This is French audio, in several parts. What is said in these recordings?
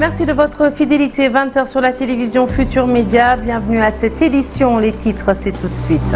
Merci de votre fidélité. 20h sur la télévision Futur Média. Bienvenue à cette édition. Les titres, c'est tout de suite.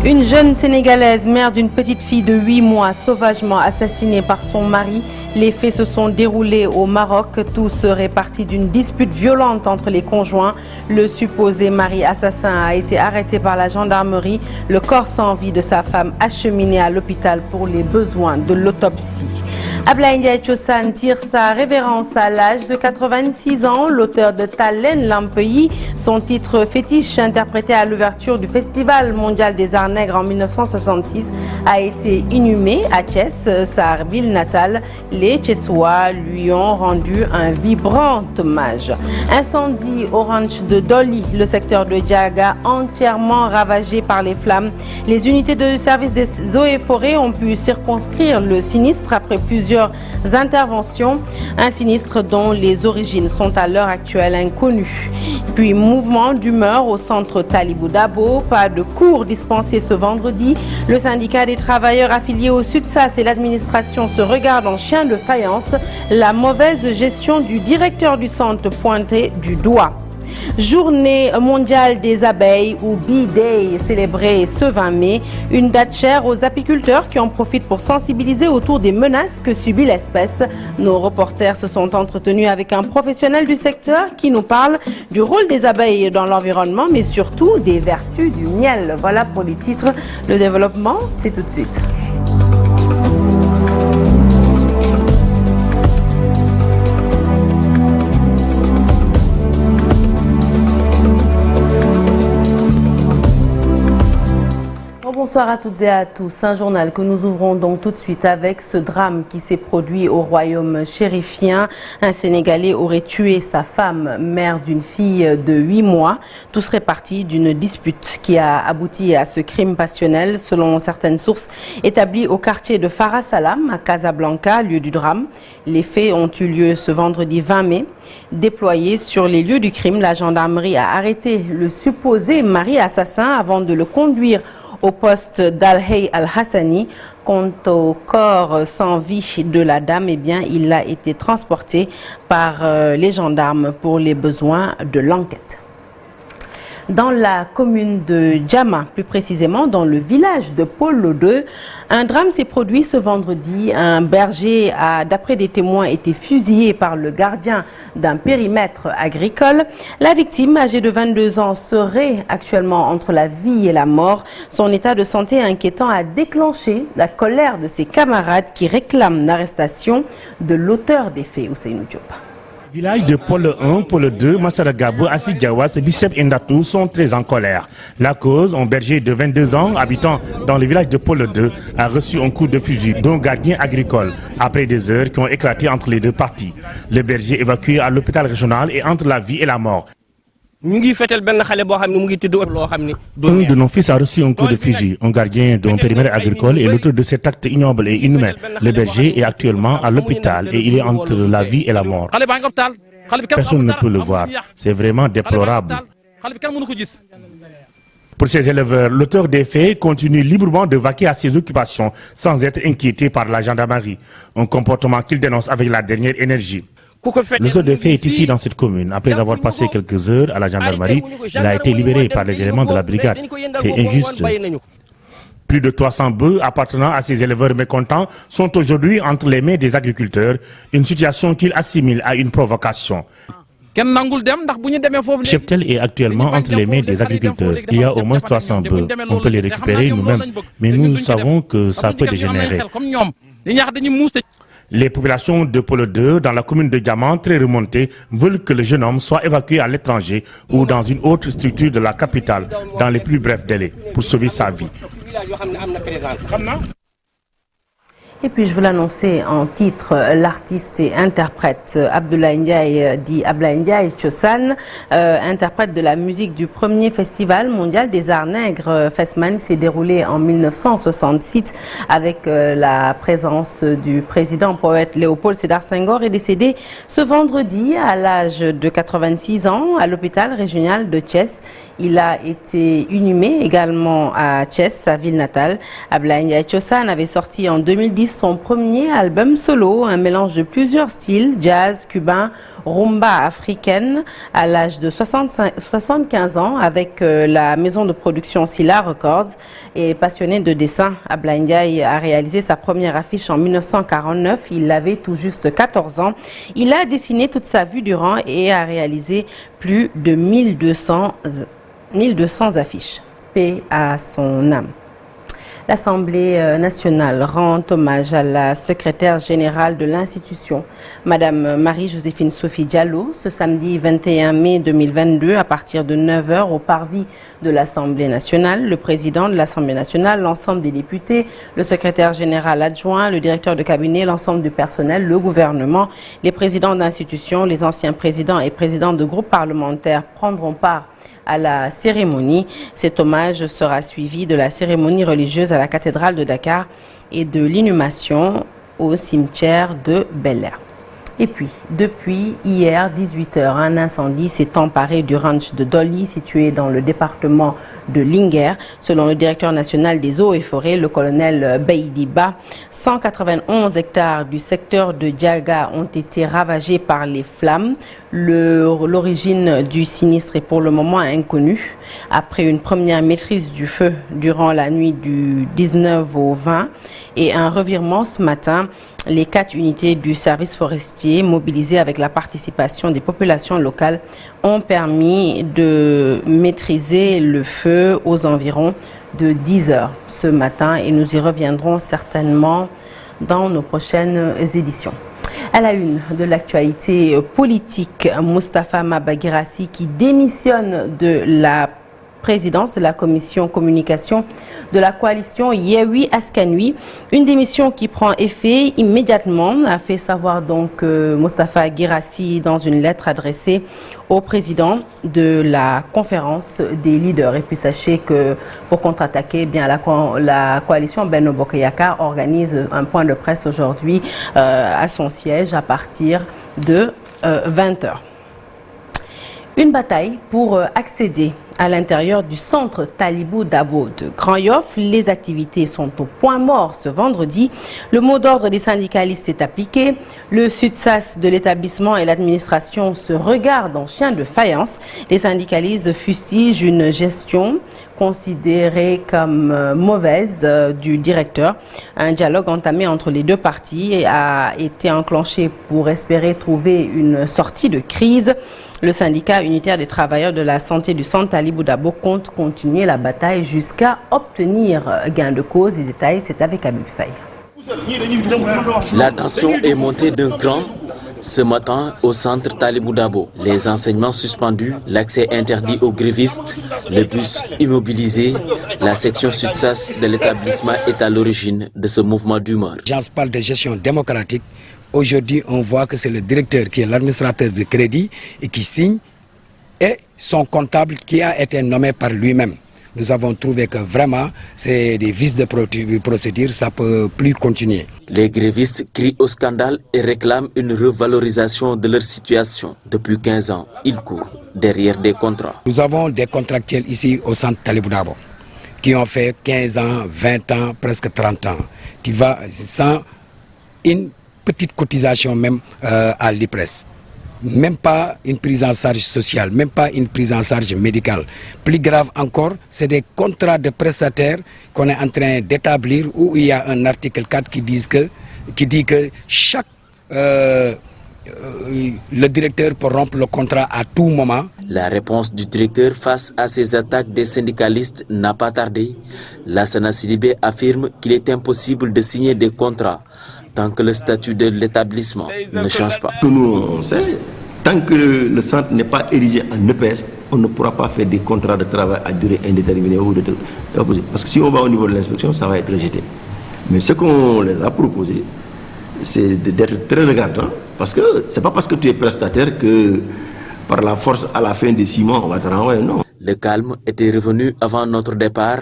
Une jeune Sénégalaise, mère d'une petite fille de 8 mois, sauvagement assassinée par son mari. Les faits se sont déroulés au Maroc. Tout serait parti d'une dispute violente entre les conjoints. Le supposé mari assassin a été arrêté par la gendarmerie. Le corps sans vie de sa femme acheminé à l'hôpital pour les besoins de l'autopsie. Ablaye Ndiaye Thiossane tire sa révérence à l'âge de 86 ans. L'auteur de Talen Lampeyi, son titre fétiche interprété à l'ouverture du Festival mondial des arts nègres en 1966, a été inhumé à Thiès, sa ville natale. Les Thiessois lui ont rendu un vibrant hommage. Incendie au ranch de Doli, le secteur de Diaga, entièrement ravagé par les flammes. Les unités de service des eaux et forêts ont pu circonscrire le sinistre après plusieurs interventions. Un sinistre dont les origines sont à l'heure actuelle inconnues. Puis mouvement d'humeur au centre Talibou Dabo, pas de cours dispensés ce vendredi. Le syndicat des travailleurs affiliés au SUTSAS et l'administration se regardent en chien de faïence. La mauvaise gestion du directeur du centre pointée du doigt. Journée mondiale des abeilles ou Bee Day célébrée ce 20 mai, une date chère aux apiculteurs qui en profitent pour sensibiliser autour des menaces que subit l'espèce. Nos reporters se sont entretenus avec un professionnel du secteur qui nous parle du rôle des abeilles dans l'environnement, mais surtout des vertus du miel. Voilà pour les titres. Le développement, c'est tout de suite. Bonsoir à toutes et à tous. Un journal que nous ouvrons donc tout de suite avec ce drame qui s'est produit au royaume chérifien. Un Sénégalais aurait tué sa femme, mère d'une fille de 8 mois. Tout serait parti d'une dispute qui a abouti à ce crime passionnel, selon certaines sources établies au quartier de Farah Salam, à Casablanca, lieu du drame. Les faits ont eu lieu ce vendredi 20 mai. Déployé sur les lieux du crime, la gendarmerie a arrêté le supposé mari assassin avant de le conduire au poste d'Al-Hay Al-Hassani. Quant au corps sans vie de la dame, eh bien, il a été transporté par les gendarmes pour les besoins de l'enquête. Dans la commune de Djama, plus précisément dans le village de Polo 2, un drame s'est produit ce vendredi. Un berger a, d'après des témoins, été fusillé par le gardien d'un périmètre agricole. La victime, âgée de 22 ans, serait actuellement entre la vie et la mort. Son état de santé inquiétant a déclenché la colère de ses camarades qui réclament l'arrestation de l'auteur des faits, Ousseynou Diop. Village de Pôle 1, Pôle 2, Massaragabo, Assidjawas et Bicep Ndatou sont très en colère. La cause, un berger de 22 ans, habitant dans le village de Pôle 2, a reçu un coup de fusil d'un gardien agricole après des heures qui ont éclaté entre les deux parties. Le berger évacué à l'hôpital régional est entre la vie et la mort. Un de nos fils a reçu un coup de fusil, un gardien d'un périmètre agricole et l'auteur de cet acte ignoble et inhumain. Le berger est actuellement à l'hôpital et il est entre la vie et la mort. Personne ne peut le voir. C'est vraiment déplorable. Pour ces éleveurs, l'auteur des faits continue librement de vaquer à ses occupations sans être inquiété par la gendarmerie. Un comportement qu'il dénonce avec la dernière énergie. L'auteur des faits est ici dans cette commune. Après avoir passé quelques heures à la gendarmerie, il a été libéré par les éléments de la brigade. C'est injuste. Plus de 300 bœufs appartenant à ces éleveurs mécontents sont aujourd'hui entre les mains des agriculteurs, une situation qu'il assimile à une provocation. Le cheptel est actuellement entre les mains des agriculteurs. Il y a au moins 300 bœufs. On peut les récupérer nous-mêmes, mais nous savons que ça peut dégénérer. Les populations de Pôle 2, dans la commune de Diamant, très remontées, veulent que le jeune homme soit évacué à l'étranger ou dans une autre structure de la capitale, dans les plus brefs délais, pour sauver sa vie. Et puis je vous l'annonçais en titre, l'artiste et interprète Abdoulaye Ndiaye, dit Ablaye Ndiaye Thiossane, interprète de la musique du premier festival mondial des arts nègres. FESMAN s'est déroulé en 1966 avec la présence du président poète Léopold Sédar Senghor, est décédé ce vendredi à l'âge de 86 ans à l'hôpital régional de Thiès. Il a été inhumé également à Thiès, sa ville natale. Ablaye Ndiaye Thiossane avait sorti en 2010 enregistre son premier album solo, un mélange de plusieurs styles, jazz, cubain, rumba africaine, à l'âge de 75 ans, avec la maison de production Silla Records. Et passionné de dessin, Ablaye Ndiaye a réalisé sa première affiche en 1949. Il avait tout juste 14 ans. Il a dessiné toute sa vie durant et a réalisé plus de 1200 affiches. Paix à son âme. L'Assemblée nationale rend hommage à la secrétaire générale de l'institution, Madame Marie-Joséphine Sophie Diallo, ce samedi 21 mai 2022 à partir de 9h au parvis de l'Assemblée nationale. Le président de l'Assemblée nationale, l'ensemble des députés, le secrétaire général adjoint, le directeur de cabinet, l'ensemble du personnel, le gouvernement, les présidents d'institutions, les anciens présidents et présidents de groupes parlementaires prendront part à la cérémonie. Cet hommage sera suivi de la cérémonie religieuse à la cathédrale de Dakar et de l'inhumation au cimetière de Bel-Air. Et puis, depuis hier 18h, un incendie s'est emparé du ranch de Doli, situé dans le département de Linguère. Selon le directeur national des eaux et forêts, le colonel Beidiba, 191 hectares du secteur de Diaga ont été ravagés par les flammes. L'origine du sinistre est pour le moment inconnue. Après une première maîtrise du feu durant la nuit du 19 au 20 et un revirement ce matin, les 4 unités du service forestier mobilisées avec la participation des populations locales ont permis de maîtriser le feu aux environs de 10h ce matin et nous y reviendrons certainement dans nos prochaines éditions. À la une de l'actualité politique, Moustapha Maba-Guirassy qui démissionne de la présidence de la commission communication de la coalition Yewwi Askan Wi. Une démission qui prend effet immédiatement, a fait savoir donc Moustapha Guirassy dans une lettre adressée au président de la conférence des leaders. Et puis sachez que pour contre-attaquer, eh bien la coalition Benno Bokk Yakaar organise un point de presse aujourd'hui à son siège à partir de 20h. Une bataille pour accéder à l'intérieur du centre Talibou Dabo de Grand Yoff. Les activités sont au point mort ce vendredi. Le mot d'ordre des syndicalistes est appliqué. Le SUTSAS de l'établissement et l'administration se regardent en chien de faïence. Les syndicalistes fustigent une gestion considérée comme mauvaise du directeur. Un dialogue entamé entre les deux parties a été enclenché pour espérer trouver une sortie de crise. Le syndicat unitaire des travailleurs de la santé du centre Talibou Dabo compte continuer la bataille jusqu'à obtenir gain de cause. Les détails, c'est avec Habib Faye. La tension est montée d'un cran ce matin au centre Talibou Dabo. Les enseignements suspendus, l'accès interdit aux grévistes, le bus immobilisé. La section SUTSAS de l'établissement est à l'origine de ce mouvement d'humeur. J'en parle de gestion démocratique. Aujourd'hui, on voit que c'est le directeur qui est l'administrateur de crédit et qui signe et son comptable qui a été nommé par lui-même. Nous avons trouvé que vraiment, c'est des vices de procédure, ça ne peut plus continuer. Les grévistes crient au scandale et réclament une revalorisation de leur situation. Depuis 15 ans, ils courent derrière des contrats. Nous avons des contractuels ici au centre Talibou Dabo qui ont fait 15 ans, 20 ans, presque 30 ans, qui va sans une petite cotisation même à l'IPRES. Même pas une prise en charge sociale, même pas une prise en charge médicale. Plus grave encore, c'est des contrats de prestataires qu'on est en train d'établir où il y a un article 4 qui dit que chaque le directeur peut rompre le contrat à tout moment. La réponse du directeur face à ces attaques des syndicalistes n'a pas tardé. Lassana Sidibé affirme qu'il est impossible de signer des contrats tant que le statut de l'établissement ne change pas. Nous, on sait, tant que le centre n'est pas érigé en EPS, on ne pourra pas faire des contrats de travail à durée indéterminée. Parce que si on va au niveau de l'inspection, ça va être rejeté. Mais ce qu'on les a proposé, c'est d'être très regardant. Parce que ce n'est pas parce que tu es prestataire que par la force, à la fin des 6 mois, on va te renvoyer. Non. Le calme était revenu avant notre départ,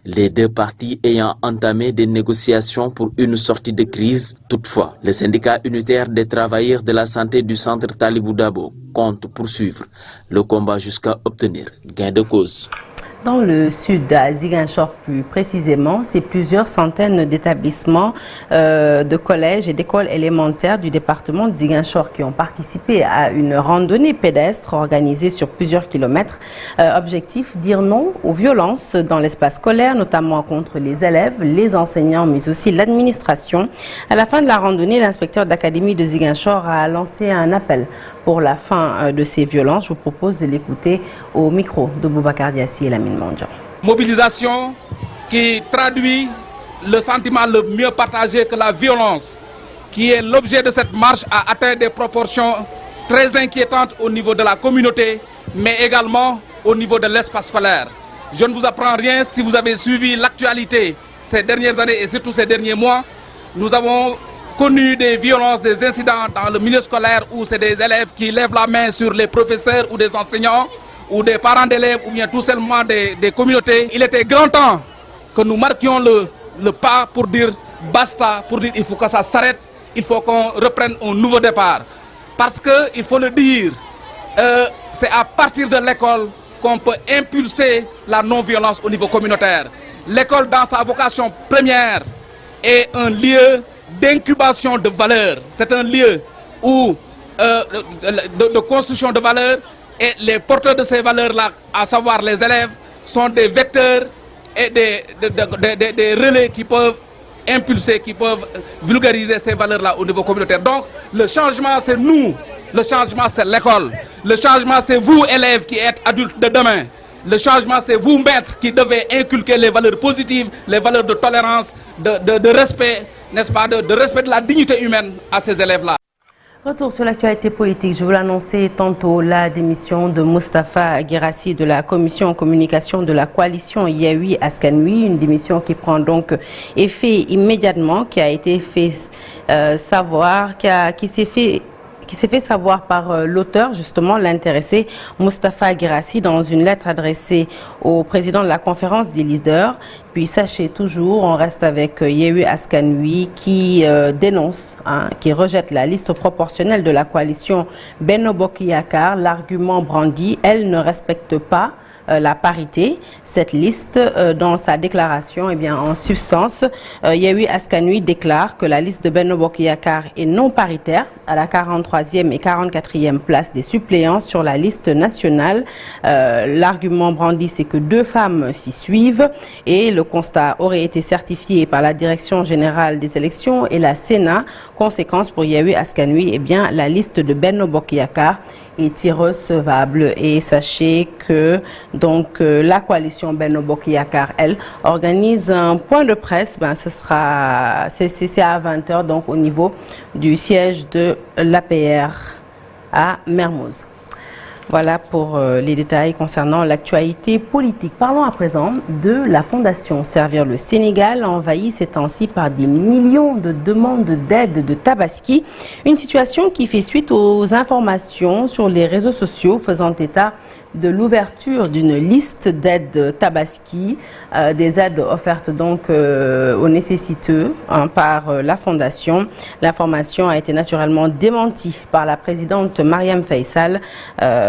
les deux parties ayant entamé des négociations pour une sortie de crise. Toutefois, le syndicat unitaire des travailleurs de la santé du centre Talibou Dabo compte poursuivre le combat jusqu'à obtenir gain de cause. Dans le sud, à Ziguinchor plus précisément, c'est plusieurs centaines d'établissements, de collèges et d'écoles élémentaires du département de Ziguinchor qui ont participé à une randonnée pédestre organisée sur plusieurs kilomètres. Objectif, dire non aux violences dans l'espace scolaire, notamment contre les élèves, les enseignants, mais aussi l'administration. À la fin de la randonnée, l'inspecteur d'académie de Ziguinchor a lancé un appel pour la fin de ces violences. Je vous propose de l'écouter au micro de Boubacar Diassi et Lamine Mondjan. Mobilisation qui traduit le sentiment le mieux partagé que la violence, qui est l'objet de cette marche, a atteint des proportions très inquiétantes au niveau de la communauté, mais également au niveau de l'espace scolaire. Je ne vous apprends rien si vous avez suivi l'actualité ces dernières années et surtout ces derniers mois. Nous avons connu des violences, des incidents dans le milieu scolaire où c'est des élèves qui lèvent la main sur les professeurs ou des enseignants ou des parents d'élèves ou bien tout simplement des communautés. Il était grand temps que nous marquions le pas pour dire basta, pour dire il faut que ça s'arrête, il faut qu'on reprenne un nouveau départ. Parce que, il faut le dire, c'est à partir de l'école qu'on peut impulser la non-violence au niveau communautaire. L'école, dans sa vocation première, est un lieu d'incubation de valeurs. C'est un lieu où, de construction de valeurs, et les porteurs de ces valeurs-là, à savoir les élèves, sont des vecteurs et des relais qui peuvent impulser, qui peuvent vulgariser ces valeurs-là au niveau communautaire. Donc, le changement, c'est nous. Le changement, c'est l'école. Le changement, c'est vous, élèves, qui êtes adultes de demain. Le changement, c'est vous, maîtres, qui devez inculquer les valeurs positives, les valeurs de tolérance, de respect, n'est-ce pas, de respect de la dignité humaine à ces élèves-là. Retour sur l'actualité politique. Je vous l'annonçais tantôt, la démission de Moustapha Guirassy de la commission communication de la coalition Yewwi Askan Wi, une démission qui prend donc effet immédiatement, qui a été fait savoir, qui s'est fait savoir par l'auteur, justement, l'intéressé Moustapha Guirassy, dans une lettre adressée au président de la conférence des leaders. Puis sachez toujours, on reste avec Yewwi Askan Wi qui dénonce, qui rejette la liste proportionnelle de la coalition Benno Bokk Yakaar. L'argument brandi, elle ne respecte pas la parité. Cette liste, dans sa déclaration, eh bien, en substance, Yewwi Askan Wi déclare que la liste de Benno Bokk Yakaar est non paritaire à la 43e et 44e place des suppléants sur la liste nationale. L'argument brandi, c'est que 2 femmes s'y suivent et le constat aurait été certifié par la Direction générale des élections et la Sénat. Conséquence pour Yewwi Askan Wi, eh bien, la liste de Benno Bokk Yakaar est irrecevable. Et sachez que donc la coalition Benno Bokk Yakaar, elle, organise un point de presse. Ben, c'est à 20h, donc au niveau du siège de l'APR à Mermoz. Voilà pour les détails concernant l'actualité politique. Parlons à présent de la Fondation Servir le Sénégal, envahie ces temps-ci par des millions de demandes d'aide de Tabaski. Une situation qui fait suite aux informations sur les réseaux sociaux faisant état de l'ouverture d'une liste d'aides Tabaski, des aides offertes donc aux nécessiteux par la Fondation. L'information a été naturellement démentie par la présidente Marième Faye Sall,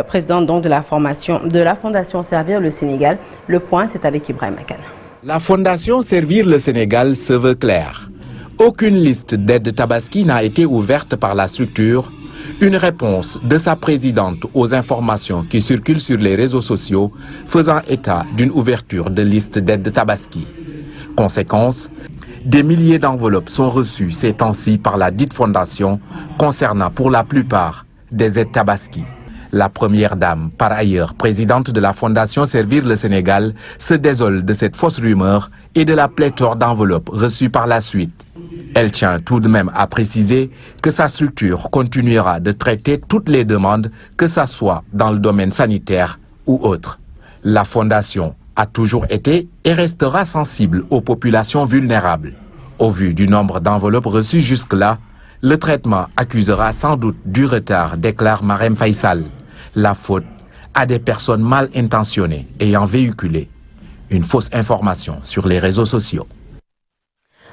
présidente donc de la Fondation Servir le Sénégal. Le point, c'est avec Ibrahim Akan. La Fondation Servir le Sénégal se veut claire. Aucune liste d'aides Tabaski n'a été ouverte par la structure. Une réponse de sa présidente aux informations qui circulent sur les réseaux sociaux faisant état d'une ouverture de liste d'aides Tabaski. Conséquence, des milliers d'enveloppes sont reçues ces temps-ci par la dite fondation concernant pour la plupart des aides Tabaski. La première dame, par ailleurs présidente de la Fondation Servir le Sénégal, se désole de cette fausse rumeur et de la pléthore d'enveloppes reçues par la suite. Elle tient tout de même à préciser que sa structure continuera de traiter toutes les demandes, que ce soit dans le domaine sanitaire ou autre. La Fondation a toujours été et restera sensible aux populations vulnérables. Au vu du nombre d'enveloppes reçues jusque-là, le traitement accusera sans doute du retard, déclare Marième Faye Sall. La faute à des personnes mal intentionnées ayant véhiculé une fausse information sur les réseaux sociaux.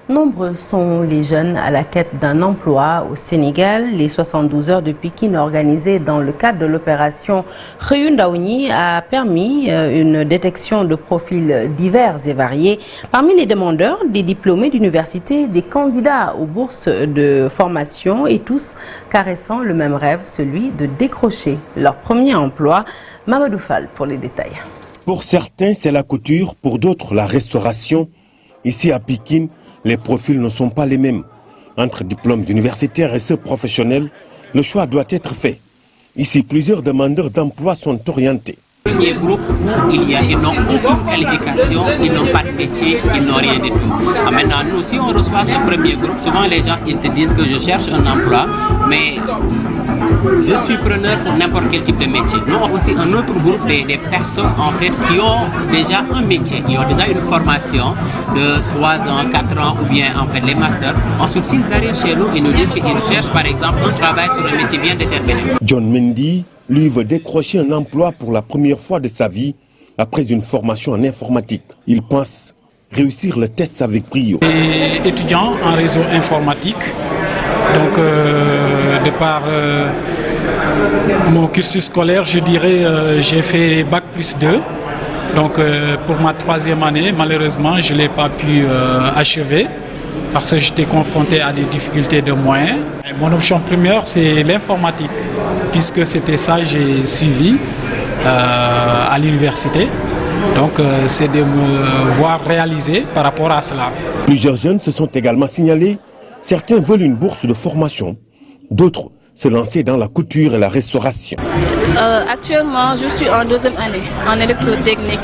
Nombreux sont les jeunes à la quête d'un emploi au Sénégal. Les 72 heures de Pikine organisées dans le cadre de l'opération Xëyu Ndaw ñi a permis une détection de profils divers et variés. Parmi les demandeurs, des diplômés d'université, des candidats aux bourses de formation et tous caressant le même rêve, celui de décrocher leur premier emploi. Mamadou Fall pour les détails. Pour certains, c'est la couture, pour d'autres, la restauration. Ici à Pikine, les profils ne sont pas les mêmes. Entre diplômes universitaires et ceux professionnels, le choix doit être fait. Ici, plusieurs demandeurs d'emploi sont orientés. Premier groupe où ils n'ont aucune qualification, ils n'ont pas de métier, ils n'ont rien du tout. Maintenant, nous, si on reçoit ce premier groupe, souvent les gens ils te disent que je cherche un emploi, mais je suis preneur pour n'importe quel type de métier. Nous avons aussi un autre groupe des personnes en fait qui ont déjà un métier, ils ont déjà une formation de 3 ans, 4 ans ou bien en fait les masters. Ensuite, s'ils arrivent chez nous, ils nous disent qu'ils cherchent par exemple un travail sur un métier bien déterminé. John Mendy, lui, veut décrocher un emploi pour la première fois de sa vie après une formation en informatique. Il pense réussir le test avec brio. Étudiant en réseau informatique, donc de par mon cursus scolaire, je dirais j'ai fait Bac plus 2. Donc pour ma 3e année, malheureusement, je ne l'ai pas pu achever parce que j'étais confronté à des difficultés de moyens. Mon option première, c'est l'informatique, puisque c'était ça que j'ai suivi à l'université. Donc c'est de me voir réaliser par rapport à cela. Plusieurs jeunes se sont également signalés. Certains veulent une bourse de formation, d'autres se lancer dans la couture et la restauration. Actuellement, je suis en 2e année en électrotechnique.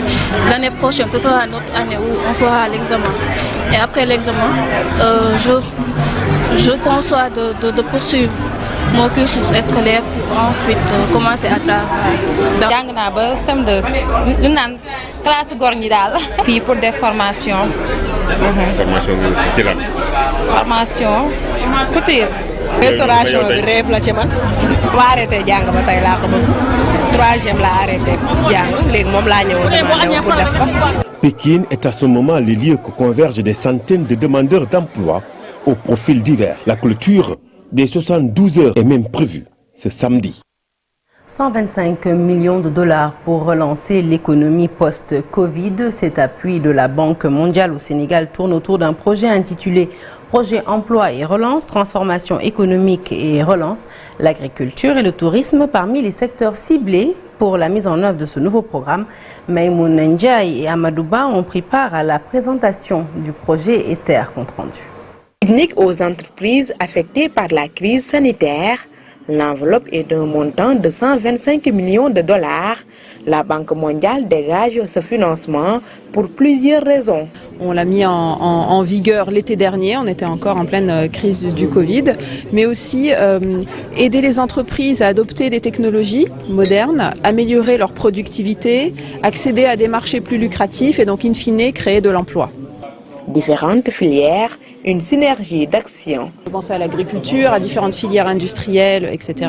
L'année prochaine, ce sera notre année où on fera l'examen. Et après l'examen, je conçois de poursuivre mon cursus scolaire pour ensuite commencer à travailler. jàng naa ba CM2 lu naan classe góor ñi daal. fii pour des formations. formation ci lan. formation couture. restauration bi rêve la ci man. ma arrêté jàng ba tey laa ko bëgg 3e laa arrêté jàng léegi moom laa ñëwoon demandé pour def ko. Pikine est à ce moment le lieu que convergent des centaines de demandeurs d'emploi aux profils divers. La clôture des 72 heures est même prévue ce samedi. 125 millions de dollars pour relancer l'économie post-Covid. Cet appui de la Banque mondiale au Sénégal tourne autour d'un projet intitulé Projet emploi et relance, transformation économique et relance, l'agriculture et le tourisme parmi les secteurs ciblés pour la mise en œuvre de ce nouveau programme. Maïmouna Ndiaye et Amadou Ba ont pris part à la présentation du projet et terre compte rendu. Technique aux entreprises affectées par la crise sanitaire. L'enveloppe est d'un montant de 125 millions de dollars. La Banque mondiale dégage ce financement pour plusieurs raisons. On l'a mis en vigueur l'été dernier, on était encore en pleine crise du Covid, mais aussi aider les entreprises à adopter des technologies modernes, améliorer leur productivité, accéder à des marchés plus lucratifs et donc in fine créer de l'emploi. Différentes filières, une synergie d'action. Je pense à l'agriculture, à différentes filières industrielles, etc.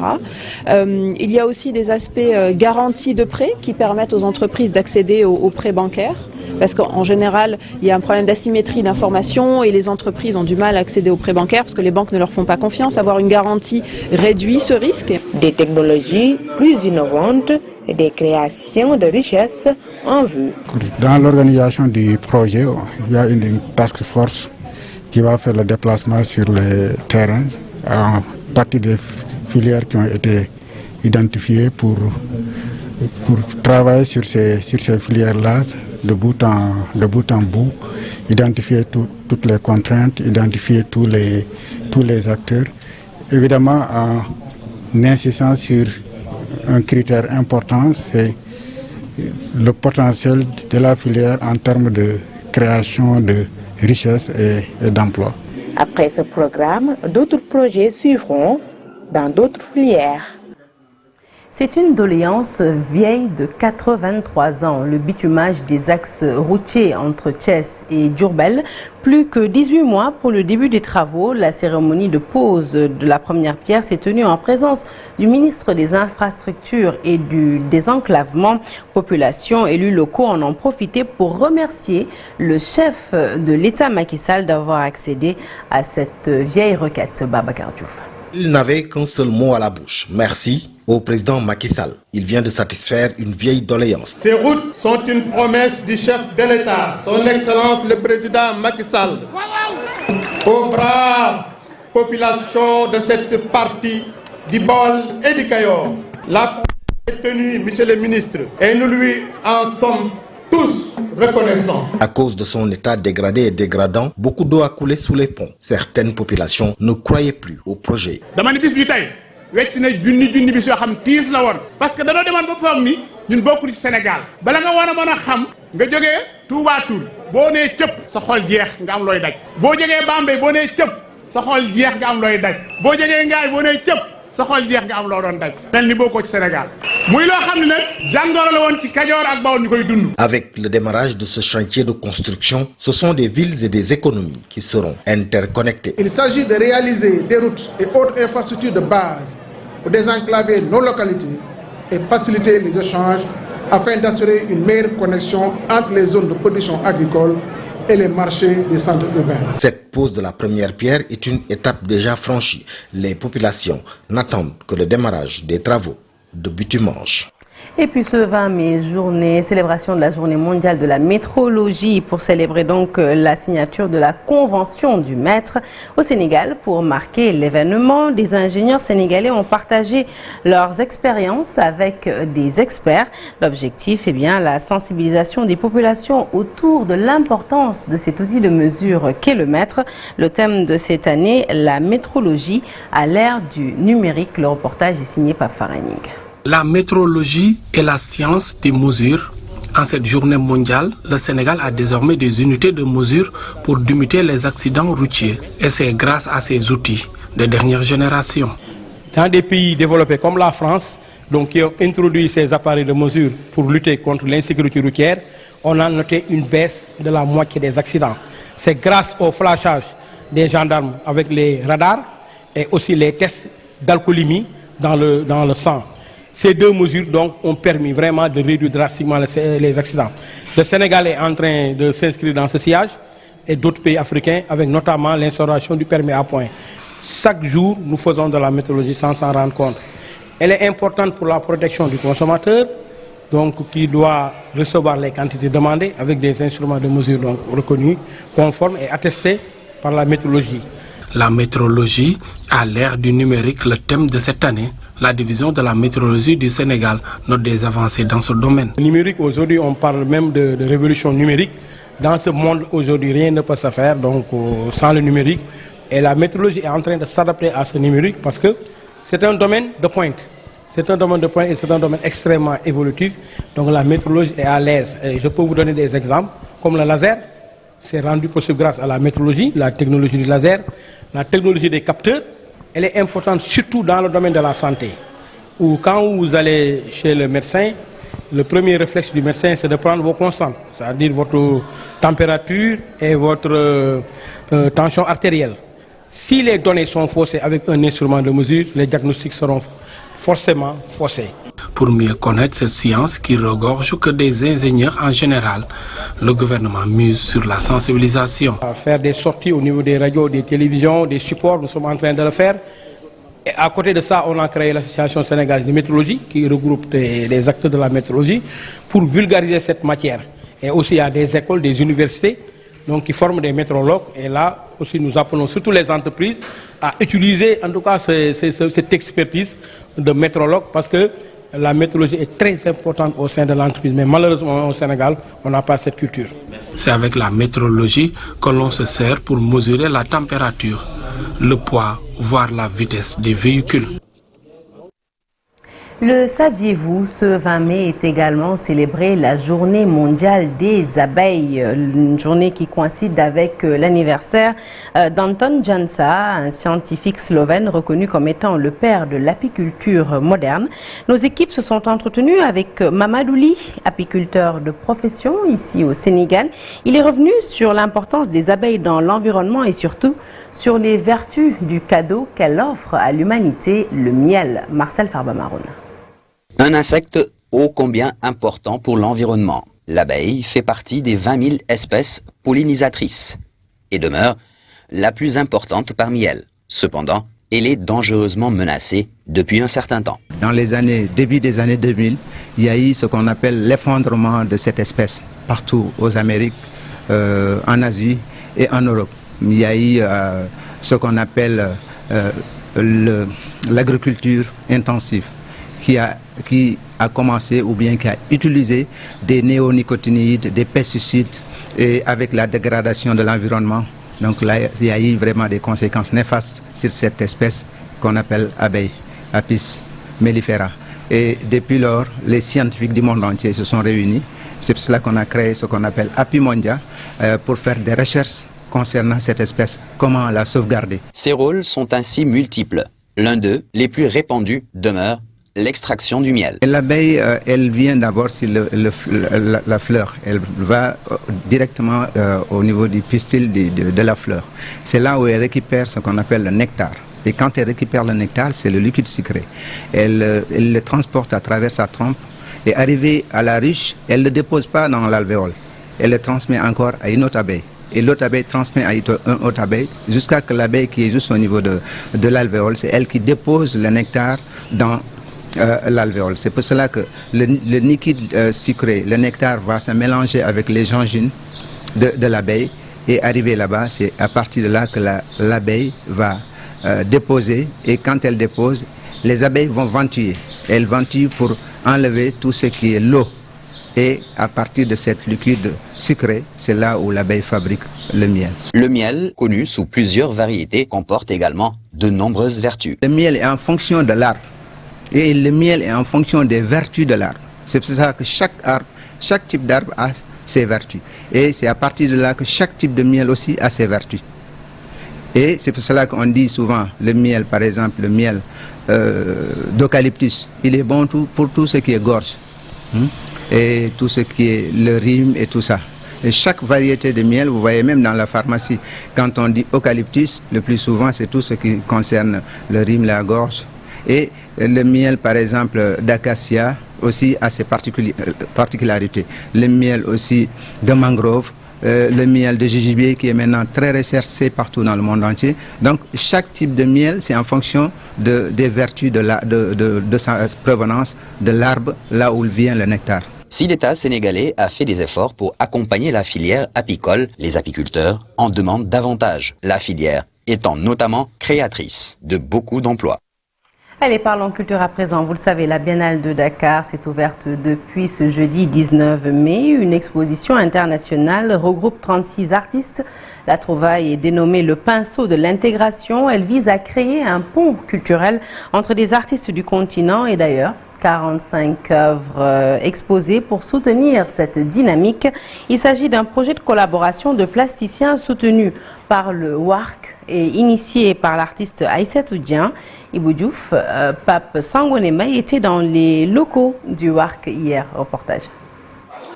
Il y a aussi des aspects garantis de prêts qui permettent aux entreprises d'accéder aux prêts bancaires. Parce qu'en général, il y a un problème d'asymétrie d'information et les entreprises ont du mal à accéder aux prêts bancaires parce que les banques ne leur font pas confiance. Avoir une garantie réduit ce risque. Des technologies plus innovantes et des créations de richesses en vue. Dans l'organisation du projet, il y a une task force qui va faire le déplacement sur le terrain à partir des filières qui ont été identifiées pour travailler sur ces filières-là de bout en bout, identifier toutes les contraintes, identifier tous les acteurs. Évidemment, en insistant sur un critère important, c'est le potentiel de la filière en termes de création de richesses et d'emplois. Après ce programme, d'autres projets suivront dans d'autres filières. C'est une doléance vieille de 83 ans. Le bitumage des axes routiers entre Thiès et Diourbel. Plus que 18 mois pour le début des travaux. La cérémonie de pose de la première pierre s'est tenue en présence du ministre des Infrastructures et du désenclavement. Population, élus locaux en ont profité pour remercier le chef de l'État Macky Sall d'avoir accédé à cette vieille requête. Babacar Diouf. Il n'avait qu'un seul mot à la bouche. Merci au président Macky Sall. Il vient de satisfaire une vieille doléance. Ces routes sont une promesse du chef de l'État, son Excellence le président Macky Sall. Aux braves populations de cette partie du Baol et du Cayor, la promesse est tenue, monsieur le ministre, et nous lui en sommes tous reconnaissants. À cause de son état dégradé et dégradant, beaucoup d'eau a coulé sous les ponts. Certaines populations ne croyaient plus au projet. wecc na junni bis yoo xam tiis la woon parce que dañoo demoon ba foog ni ñun bokku ci Sénégal bala nga war a mën a xam nga jógee Touba Toul boo nee cëpp sa xol jeex nga am looy daj boo jógee Bambey boo nee cëpp sa xol jeex nga am looy daj boo jógee Ngaay boo nee cëpp sa xol jeex nga am loo doon daj mel ni bokkoo ci Sénégal muy loo xam ne nag jàngoro la woon ci Kajoor ak Bawol ñu koy dund. Avec le démarrage de ce chantier de construction, ce sont des villes et des économies qui seront interconnectées. Il s'agit de réaliser des routes et autres infrastructures de base pour désenclaver nos localités et faciliter les échanges afin d'assurer une meilleure connexion entre les zones de production agricole et les marchés des centres urbains. Cette pose de la première pierre est une étape déjà franchie. Les populations n'attendent que le démarrage des travaux de bitumage. Et puis ce 20 mai, célébration de la journée mondiale de la métrologie pour célébrer donc la signature de la convention du maître au Sénégal. Pour marquer l'événement, des ingénieurs sénégalais ont partagé leurs expériences avec des experts. L'objectif est bien la sensibilisation des populations autour de l'importance de cet outil de mesure qu'est le mètre. Le thème de cette année, la métrologie à l'ère du numérique. Le reportage est signé par Faraning. La métrologie est la science des mesures. En cette journée mondiale, le Sénégal a désormais des unités de mesure pour limiter les accidents routiers. Et c'est grâce à ces outils de dernière génération. Dans des pays développés comme la France, donc, qui ont introduit ces appareils de mesure pour lutter contre l'insécurité routière, on a noté une baisse de la moitié des accidents. C'est grâce au flashage des gendarmes avec les radars et aussi les tests d'alcoolémie dans le sang. Ces deux mesures donc, ont permis vraiment de réduire drastiquement les accidents. Le Sénégal est en train de s'inscrire dans ce sillage et d'autres pays africains avec notamment l'instauration du permis à points. Chaque jour, nous faisons de la métrologie sans s'en rendre compte. Elle est importante pour la protection du consommateur, donc, qui doit recevoir les quantités demandées avec des instruments de mesure donc, reconnus, conformes et attestés par la métrologie. La métrologie à l'ère du numérique, le thème de cette année. La division de la métrologie du Sénégal note des avancées dans ce domaine. Le numérique, aujourd'hui, on parle même de révolution numérique. Dans ce monde, aujourd'hui, rien ne peut se faire donc, sans le numérique. Et la métrologie est en train de s'adapter à ce numérique parce que c'est un domaine de pointe. C'est un domaine de pointe et c'est un domaine extrêmement évolutif. Donc la métrologie est à l'aise. Et je peux vous donner des exemples, comme le laser. C'est rendu possible grâce à la métrologie, la technologie du laser, la technologie des capteurs. Elle est importante surtout dans le domaine de la santé, où quand vous allez chez le médecin, le premier réflexe du médecin, c'est de prendre vos constantes, c'est-à-dire votre température et votre tension artérielle. Si les données sont faussées avec un instrument de mesure, les diagnostics seront forcément faussés. Pour mieux connaître cette science qui regorge que des ingénieurs en général, le gouvernement mise sur la sensibilisation. À faire des sorties au niveau des radios, des télévisions, des supports, nous sommes en train de le faire. Et à côté de ça, on a créé l'association sénégalaise de métrologie qui regroupe des acteurs de la métrologie pour vulgariser cette matière. Et aussi il y a des écoles, des universités donc, qui forment des métrologues. Et là aussi nous appelons surtout les entreprises à utiliser en tout cas cette expertise de métrologue parce que la métrologie est très importante au sein de l'entreprise, mais malheureusement au Sénégal, on n'a pas cette culture. C'est avec la métrologie que l'on se sert pour mesurer la température, le poids, voire la vitesse des véhicules. Le saviez-vous, ce 20 mai est également célébrée la journée mondiale des abeilles, une journée qui coïncide avec l'anniversaire d'Anton Jansa, un scientifique slovène reconnu comme étant le père de l'apiculture moderne. Nos équipes se sont entretenues avec Mamadou Ly, apiculteur de profession ici au Sénégal. Il est revenu sur l'importance des abeilles dans l'environnement et surtout sur les vertus du cadeau qu'elle offre à l'humanité, le miel. Marcel Farba-Maroun. Un insecte ô combien important pour l'environnement. L'abeille fait partie des 20 000 espèces pollinisatrices et demeure la plus importante parmi elles. Cependant, elle est dangereusement menacée depuis un certain temps. Dans les début des années 2000, il y a eu ce qu'on appelle l'effondrement de cette espèce partout aux Amériques, en Asie et en Europe. Il y a eu ce qu'on appelle l'agriculture intensive qui a commencé ou bien qui a utilisé des néonicotinoïdes, des pesticides et avec la dégradation de l'environnement. Donc là, il y a eu vraiment des conséquences néfastes sur cette espèce qu'on appelle abeille, Apis mellifera. Et depuis lors, les scientifiques du monde entier se sont réunis. C'est pour cela qu'on a créé ce qu'on appelle Apimondia pour faire des recherches concernant cette espèce, comment la sauvegarder. Ses rôles sont ainsi multiples. L'un d'eux, les plus répandus, demeure l'extraction du miel. L'abeille, elle vient d'abord sur la fleur. Elle va directement au niveau du pistil de la fleur. C'est là où elle récupère ce qu'on appelle le nectar. Et quand elle récupère le nectar, c'est le liquide sucré. Elle le transporte à travers sa trompe et arrivée à la ruche, elle ne le dépose pas dans l'alvéole. Elle le transmet encore à une autre abeille. Et l'autre abeille transmet à une autre abeille jusqu'à que l'abeille qui est juste au niveau de l'alvéole, c'est elle qui dépose le nectar dans l'alvéole. C'est pour cela que le liquide sucré, le nectar va se mélanger avec les gingines de l'abeille et arriver là-bas, c'est à partir de là que l'abeille va déposer, et quand elle dépose, les abeilles vont ventuiller. Elles ventuillent pour enlever tout ce qui est l'eau. Et à partir de cette liquide sucré, c'est là où l'abeille fabrique le miel. Le miel, connu sous plusieurs variétés, comporte également de nombreuses vertus. Le miel est en fonction de l'arbre. Et le miel est en fonction des vertus de l'arbre. C'est pour ça que chaque type d'arbre a ses vertus. Et c'est à partir de là que chaque type de miel aussi a ses vertus. Et c'est pour cela qu'on dit souvent, le miel, par exemple, le miel d'eucalyptus, il est bon pour tout ce qui est gorge. Et tout ce qui est le rhume et tout ça. Et chaque variété de miel, vous voyez même dans la pharmacie, quand on dit eucalyptus, le plus souvent c'est tout ce qui concerne le rhume, la gorge. Et le miel, par exemple, d'acacia aussi a ses particularités. Le miel aussi de mangrove, le miel de gibier qui est maintenant très recherché partout dans le monde entier. Donc chaque type de miel, c'est en fonction des vertus de sa provenance, de l'arbre, là où vient le nectar. Si l'État sénégalais a fait des efforts pour accompagner la filière apicole, les apiculteurs en demandent davantage, la filière étant notamment créatrice de beaucoup d'emplois. Allez, parlons culture à présent. Vous le savez, la Biennale de Dakar s'est ouverte depuis ce jeudi 19 mai. Une exposition internationale regroupe 36 artistes. La trouvaille est dénommée le pinceau de l'intégration. Elle vise à créer un pont culturel entre des artistes du continent et d'ailleurs. 45 œuvres exposées pour soutenir cette dynamique. Il s'agit d'un projet de collaboration de plasticiens soutenu par le WARC et initié par l'artiste Aïssatou Dieng. Ibou Diouf, Pape Sangonema était dans les locaux du WARC hier. Reportage.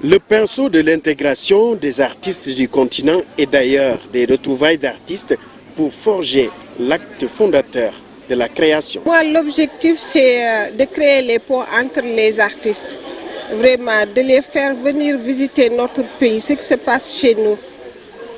Le pinceau de l'intégration des artistes du continent et d'ailleurs des retrouvailles d'artistes pour forger l'acte fondateur de la création. Moi, l'objectif, c'est de créer les ponts entre les artistes. Vraiment, de les faire venir visiter notre pays, ce qui se passe chez nous.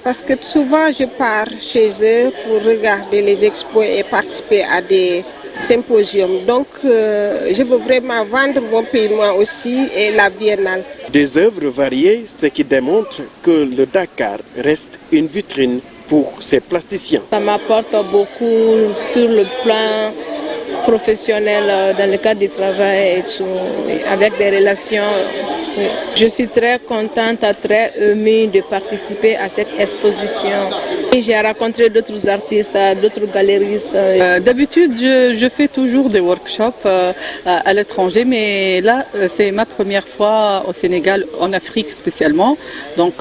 Parce que souvent, je pars chez eux pour regarder les expos et participer à des symposiums. Donc, je veux vraiment vendre mon pays, moi aussi, et la biennale. Des œuvres variées, ce qui démontre que le Dakar reste une vitrine pour ces plasticiens. Ça m'apporte beaucoup sur le plan professionnel dans le cadre du travail et avec des relations Oui. Je suis très contente, très émue de participer à cette exposition. Et j'ai rencontré d'autres artistes, d'autres galeristes. D'habitude, je fais toujours des workshops à l'étranger, mais là, c'est ma première fois au Sénégal, en Afrique spécialement. Donc,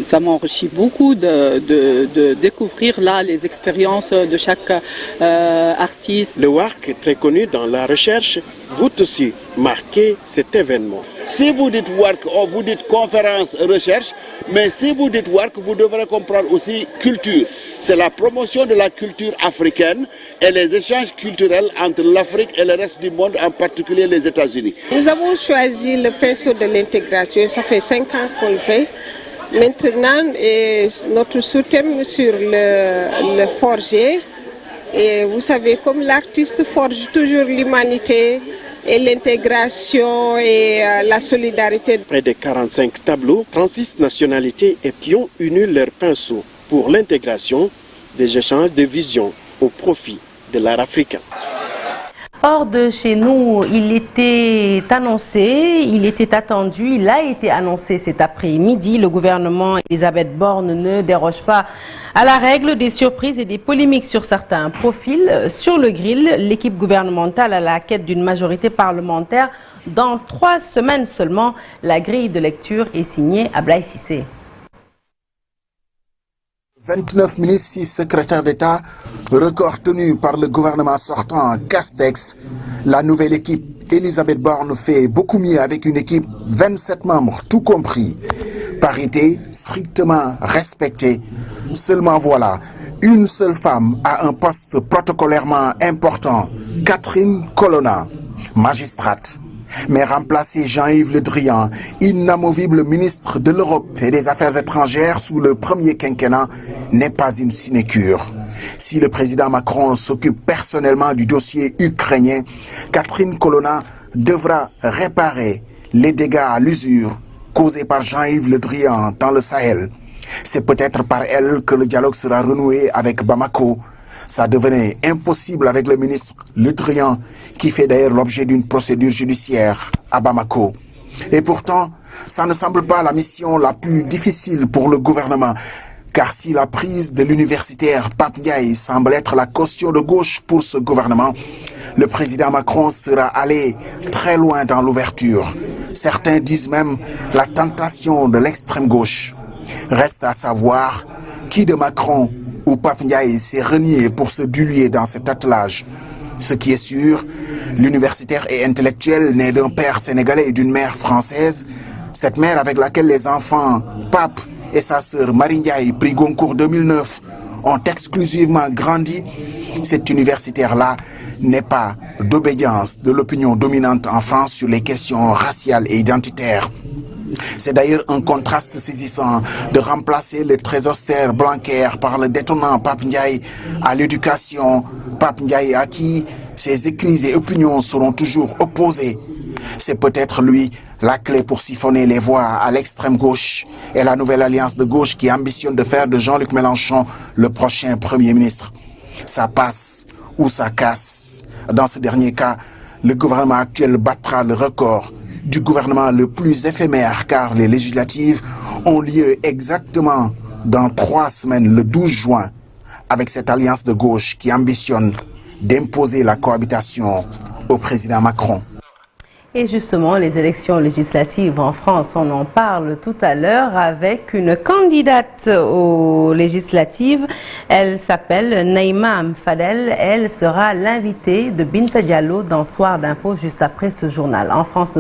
ça m'enrichit beaucoup de découvrir là les expériences de chaque artiste. Le WARC est très connu dans la recherche. Vous aussi, marquez cet événement. Si vous dites WARC, vous dites conférence, recherche, mais si vous dites WARC, vous devrez comprendre aussi culture. C'est la promotion de la culture africaine et les échanges culturels entre l'Afrique et le reste du monde, en particulier les États-Unis. Nous avons choisi le pinceau de l'intégration, ça fait 5 ans qu'on le fait. Maintenant, notre sous-thème sur le forger. Et vous savez, comme l'artiste forge toujours l'humanité et l'intégration et la solidarité. Près de 45 tableaux, 36 nationalités et qui ont uni leurs pinceaux pour l'intégration des échanges de visions au profit de l'art africain. Hors de chez nous, il était annoncé, il était attendu, il a été annoncé cet après-midi. Le gouvernement Elisabeth Borne ne déroge pas à la règle, des surprises et des polémiques sur certains profils. Sur le grill, l'équipe gouvernementale à la quête d'une majorité parlementaire. Dans 3 semaines seulement, la grille de lecture est signée Ablaye Cissé. 29 ministres, 6 secrétaires d'État, record tenu par le gouvernement sortant Castex. La nouvelle équipe Elisabeth Borne fait beaucoup mieux avec une équipe 27 membres, tout compris. Parité strictement respectée. Seulement voilà, une seule femme a un poste protocolairement important, Catherine Colonna, magistrate. Mais remplacer Jean-Yves Le Drian, inamovible ministre de l'Europe et des Affaires étrangères sous le premier quinquennat, n'est pas une sinécure. Si le président Macron s'occupe personnellement du dossier ukrainien, Catherine Colonna devra réparer les dégâts à l'usure causés par Jean-Yves Le Drian dans le Sahel. C'est peut-être par elle que le dialogue sera renoué avec Bamako. Ça devenait impossible avec le ministre Le Drian, qui fait d'ailleurs l'objet d'une procédure judiciaire à Bamako. Et pourtant, ça ne semble pas la mission la plus difficile pour le gouvernement, car si la prise de l'universitaire Pape Ndiaye semble être la caution de gauche pour ce gouvernement, le président Macron sera allé très loin dans l'ouverture. Certains disent même la tentation de l'extrême gauche. Reste à savoir qui de Macron ou Pape Ndiaye s'est renié pour se diluer dans cet attelage. Ce qui est sûr, l'universitaire et intellectuel né d'un père sénégalais et d'une mère française, cette mère avec laquelle les enfants Pape et sa sœur Marie Ndiaye, prix Goncourt 2009, ont exclusivement grandi, cet universitaire-là n'est pas d'obédience de l'opinion dominante en France sur les questions raciales et identitaires. C'est d'ailleurs un contraste saisissant de remplacer le très austère Blanquer par le détonnant Pape Ndiaye à l'éducation, Pape Ndiaye à qui ses écrits et opinions seront toujours opposés. C'est peut-être lui la clé pour siphonner les voix à l'extrême gauche et la nouvelle alliance de gauche qui ambitionne de faire de Jean-Luc Mélenchon le prochain Premier ministre. Ça passe ou ça casse. Dans ce dernier cas, le gouvernement actuel battra le record du gouvernement le plus éphémère car les législatives ont lieu exactement dans 3 semaines, le 12 juin, avec cette alliance de gauche qui ambitionne d'imposer la cohabitation au président Macron. Et justement, les élections législatives en France, on en parle tout à l'heure avec une candidate aux législatives. Elle s'appelle Naïma Fadel. Elle sera l'invitée de Binta Diallo dans Soir d'Info juste après ce journal. En France,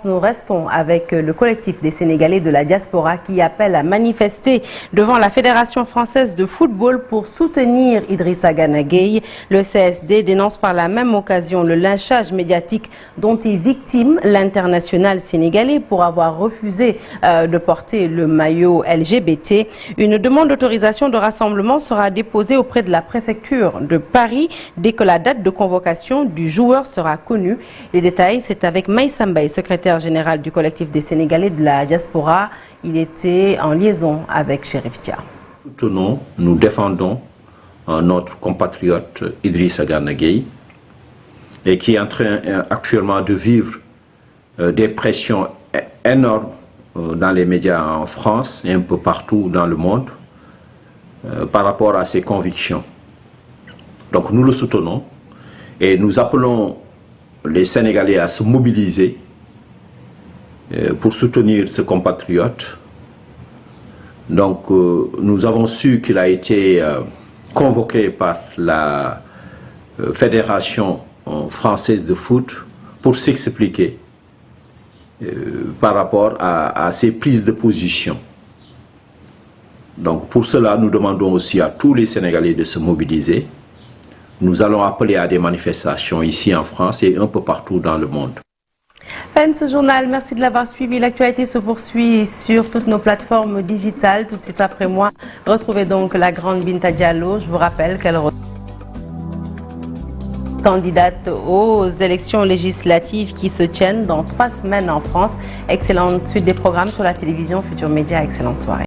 nous restons avec le collectif des Sénégalais de la diaspora qui appelle à manifester devant la Fédération française de football pour soutenir Idrissa Gana Gueye. Le CSD dénonce par la même occasion le lynchage médiatique dont est victime l'international sénégalais pour avoir refusé de porter le maillot LGBT. Une demande d'autorisation de rassemblement sera déposée auprès de la préfecture de Paris dès que la date de convocation du joueur sera connue. Les détails, c'est avec Maïssa Mbaye, secrétaire général du collectif des Sénégalais de la diaspora. Il était en liaison avec Chérif Dia. Nous défendons notre compatriote Idrissa Gana Gueye et qui est en train actuellement de vivre des pressions énormes dans les médias en France et un peu partout dans le monde par rapport à ses convictions. Donc nous le soutenons et nous appelons les Sénégalais à se mobiliser pour soutenir ce compatriote. Donc nous avons su qu'il a été convoqué par la Fédération française de foot pour s'expliquer par rapport à ses prises de position. Donc pour cela, nous demandons aussi à tous les Sénégalais de se mobiliser. Nous allons appeler à des manifestations ici en France et un peu partout dans le monde. Fin de ce journal, merci de l'avoir suivi. L'actualité se poursuit sur toutes nos plateformes digitales. Tout de suite après moi, retrouvez donc la grande Binta Diallo. Je vous rappelle qu'elle candidate aux élections législatives qui se tiennent dans 3 semaines en France. Excellente suite des programmes sur la télévision Futur Média. Excellente soirée.